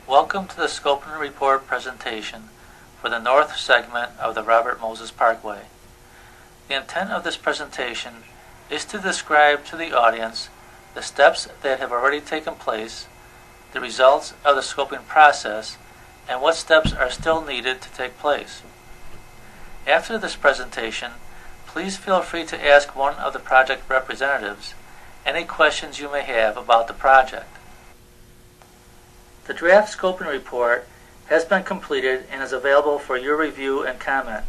Welcome to the Scoping Report presentation for the north segment of the Robert Moses Parkway. The intent of this presentation is to describe to the audience the steps that have already taken place, the results of the scoping process, and what steps are still needed to take place. After this presentation, please feel free to ask one of the project representatives any questions you may have about the project. The draft scoping report has been completed and is available for your review and comment.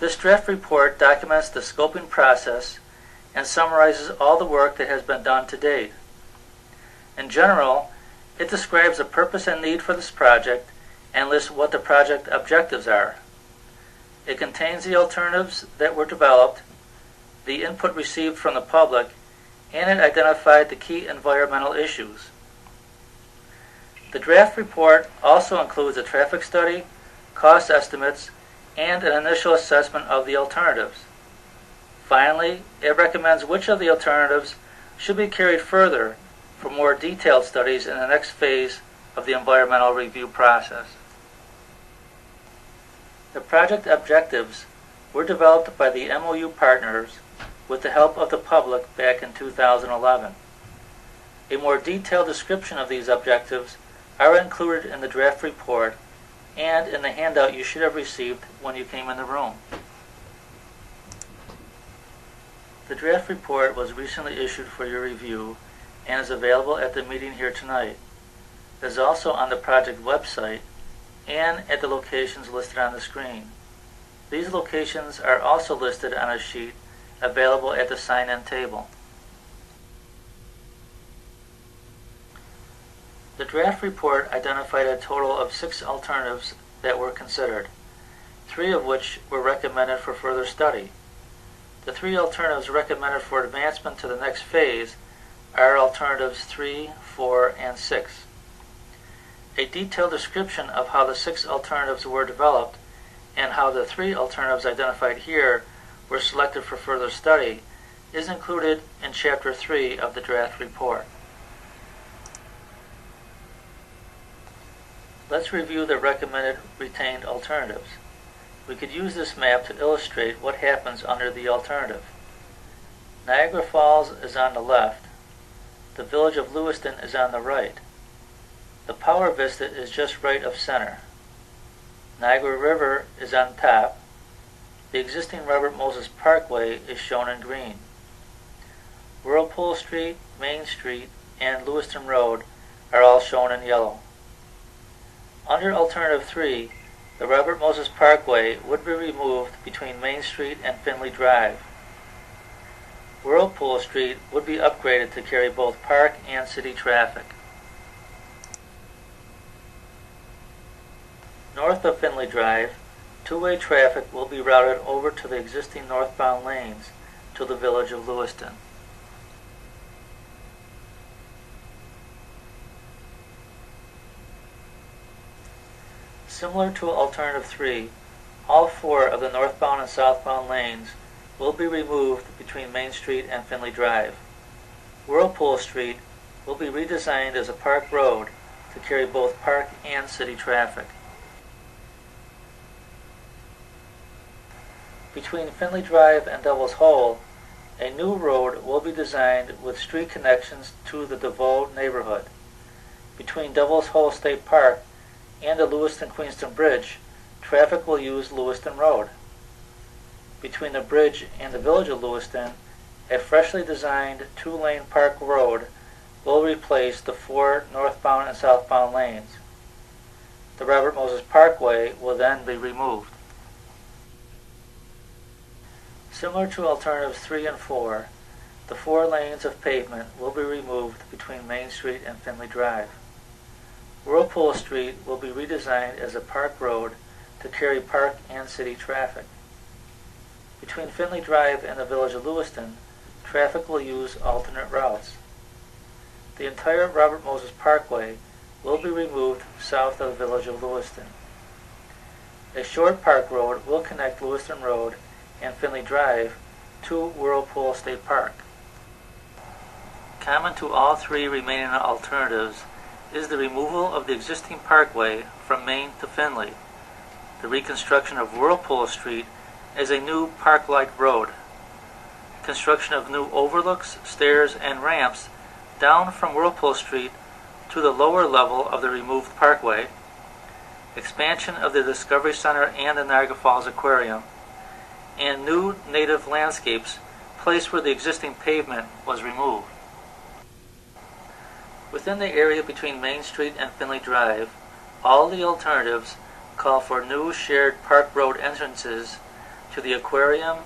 This draft report documents the scoping process and summarizes all the work that has been done to date. In general, it describes the purpose and need for this project and lists what the project objectives are. It contains the alternatives that were developed, the input received from the public, and it identified the key environmental issues. The draft report also includes a traffic study, cost estimates, and an initial assessment of the alternatives. Finally, it recommends which of the alternatives should be carried further for more detailed studies in the next phase of the environmental review process. The project objectives were developed by the MOU partners with the help of the public back in 2011. A more detailed description of these objectives are included in the draft report and in the handout you should have received when you came in the room. The draft report was recently issued for your review and is available at the meeting here tonight. It is also on the project website and at the locations listed on the screen. These locations are also listed on a sheet available at the sign-in table. The draft report identified a total of 6 alternatives that were considered, 3 of which were recommended for further study. The 3 alternatives recommended for advancement to the next phase are alternatives 3, 4, and 6. A detailed description of how the 6 alternatives were developed and how the 3 alternatives identified here were selected for further study is included in Chapter 3 of the draft report. Let's review the recommended retained alternatives. We could use this map to illustrate what happens under the alternative. Niagara Falls is on the left. The village of Lewiston is on the right. The Power Vista is just right of center. Niagara River is on top. The existing Robert Moses Parkway is shown in green. Whirlpool Street, Main Street, and Lewiston Road are all shown in yellow. Under Alternative 3, the Robert Moses Parkway would be removed between Main Street and Finley Drive. Whirlpool Street would be upgraded to carry both park and city traffic. North of Finley Drive, two-way traffic will be routed over to the existing northbound lanes to the village of Lewiston. Similar to Alternative 3, all 4 of the northbound and southbound lanes will be removed between Main Street and Finley Drive. Whirlpool Street will be redesigned as a park road to carry both park and city traffic. Between Finley Drive and Devil's Hole, a new road will be designed with street connections to the DeVoe neighborhood. Between Devil's Hole State Park and the Lewiston-Queenston Bridge, traffic will use Lewiston Road. Between the bridge and the village of Lewiston, a freshly designed 2-lane park road will replace the 4 northbound and southbound lanes. The Robert Moses Parkway will then be removed. Similar to Alternatives 3 and 4, the 4 lanes of pavement will be removed between Main Street and Finley Drive. Whirlpool Street will be redesigned as a park road to carry park and city traffic. Between Finley Drive and the village of Lewiston, traffic will use alternate routes. The entire Robert Moses Parkway will be removed south of the village of Lewiston. A short park road will connect Lewiston Road and Finley Drive to Whirlpool State Park. Common to all 3 remaining alternatives is the removal of the existing parkway from Main to Finley, the reconstruction of Whirlpool Street as a new park-like road, construction of new overlooks, stairs, and ramps down from Whirlpool Street to the lower level of the removed parkway, expansion of the Discovery Center and the Niagara Falls Aquarium, and new native landscapes placed where the existing pavement was removed. Within the area between Main Street and Finley Drive, all the alternatives call for new shared park road entrances to the aquarium,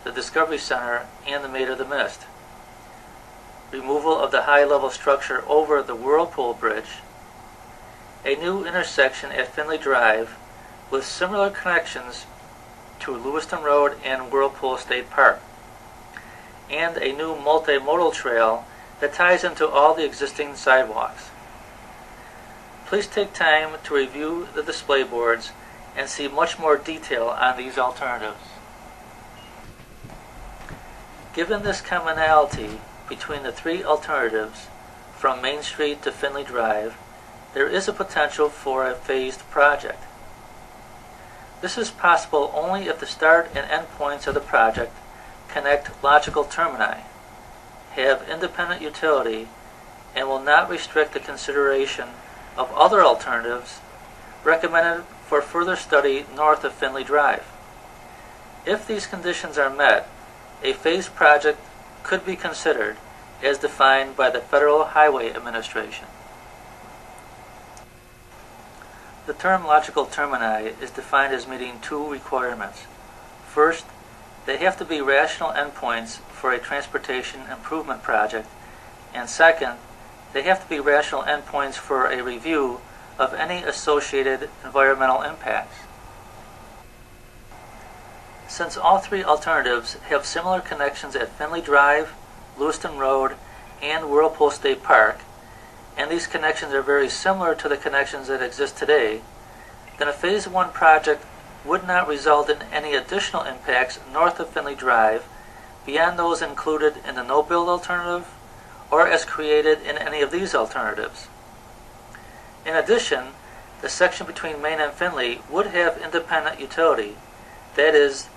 the Discovery Center, and the Maid of the Mist, removal of the high-level structure over the Whirlpool Bridge, a new intersection at Finley Drive with similar connections to Lewiston Road and Whirlpool State Park, and a new multimodal trail that ties into all the existing sidewalks. Please take time to review the display boards and see much more detail on these alternatives. Given this commonality between the three alternatives from Main Street to Finley Drive, there is a potential for a phased project. This is possible only if the start and end points of the project connect logical termini, have independent utility, and will not restrict the consideration of other alternatives recommended for further study north of Finley Drive. If these conditions are met, a phased project could be considered as defined by the Federal Highway Administration. The term logical termini is defined as meeting two requirements. First, they have to be rational endpoints for a transportation improvement project, and second, they have to be rational endpoints for a review of any associated environmental impacts. Since all three alternatives have similar connections at Finley Drive, Lewiston Road, and Whirlpool State Park, and these connections are very similar to the connections that exist today, then a Phase 1 project would not result in any additional impacts north of Finley Drive beyond those included in the no-build alternative or as created in any of these alternatives. In addition, the section between Main and Finley would have independent utility. That is,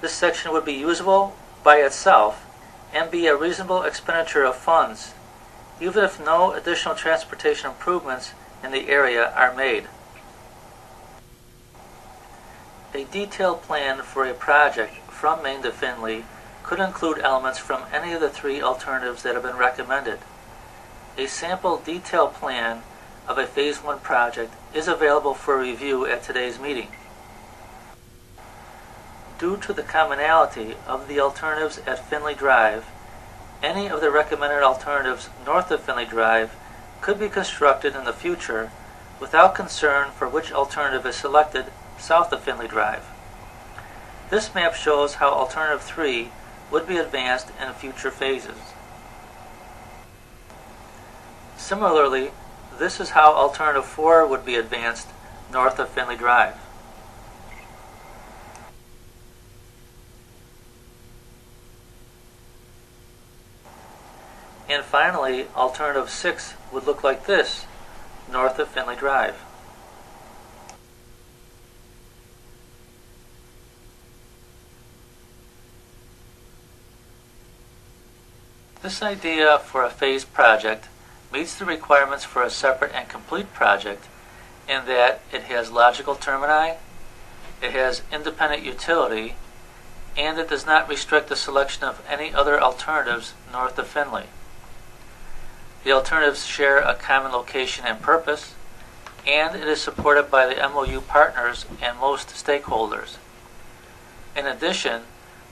this section would be usable by itself and be a reasonable expenditure of funds, even if no additional transportation improvements in the area are made. A detailed plan for a project from Main to Finley could include elements from any of the three alternatives that have been recommended. A sample detailed plan of a Phase 1 project is available for review at today's meeting. Due to the commonality of the alternatives at Finley Drive, any of the recommended alternatives north of Finley Drive could be constructed in the future without concern for which alternative is selected south of Finley Drive. This map shows how Alternative 3 would be advanced in future phases. Similarly, this is how Alternative 4 would be advanced north of Finley Drive. And finally, Alternative 6 would look like this north of Finley Drive. This idea for a phased project meets the requirements for a separate and complete project in that it has logical termini, it has independent utility, and it does not restrict the selection of any other alternatives north of Finley. The alternatives share a common location and purpose, and it is supported by the MOU partners and most stakeholders. In addition,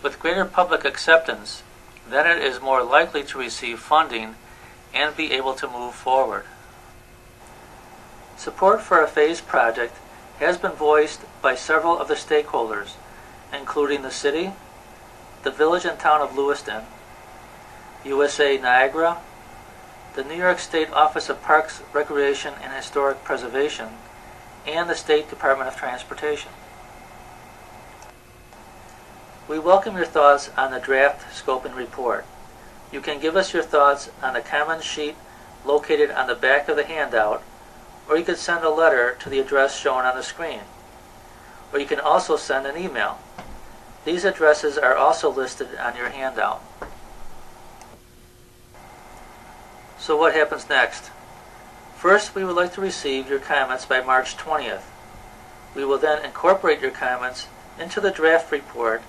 with greater public acceptance, then it is more likely to receive funding and be able to move forward. Support for a phased project has been voiced by several of the stakeholders, including the city, the village and town of Lewiston, USA Niagara, the New York State Office of Parks, Recreation, and Historic Preservation, and the State Department of Transportation. We welcome your thoughts on the draft scoping report. You can give us your thoughts on the comment sheet located on the back of the handout or you could send a letter to the address shown on the screen. Or you can also send an email. These addresses are also listed on your handout. So what happens next? First, we would like to receive your comments by March 20th. We will then incorporate your comments into the draft report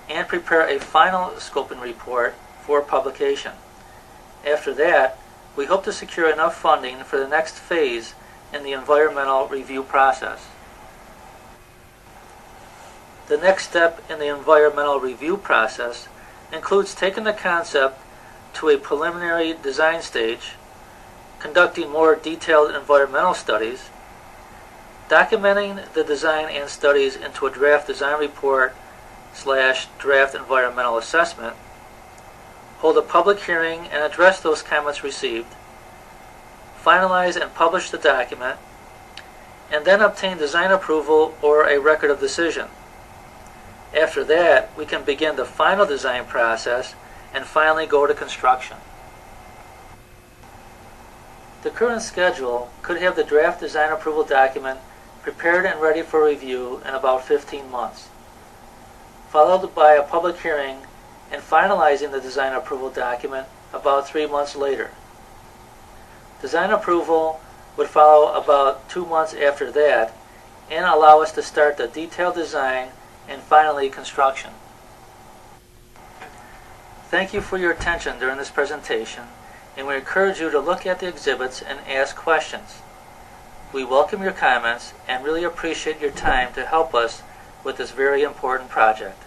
and prepare a final scoping report for publication. After that, we hope to secure enough funding for the next phase in the environmental review process. The next step in the environmental review process includes taking the concept to a preliminary design stage, conducting more detailed environmental studies, documenting the design and studies into a draft design report / draft environmental assessment, hold a public hearing and address those comments received, finalize and publish the document, and then obtain design approval or a record of decision. After that, we can begin the final design process and finally go to construction. The current schedule could have the draft design approval document prepared and ready for review in about 15 months, followed by a public hearing and finalizing the design approval document about 3 months later. Design approval would follow about 2 months after that and allow us to start the detailed design and finally construction. Thank you for your attention during this presentation, and we encourage you to look at the exhibits and ask questions. We welcome your comments and really appreciate your time to help us with this very important project.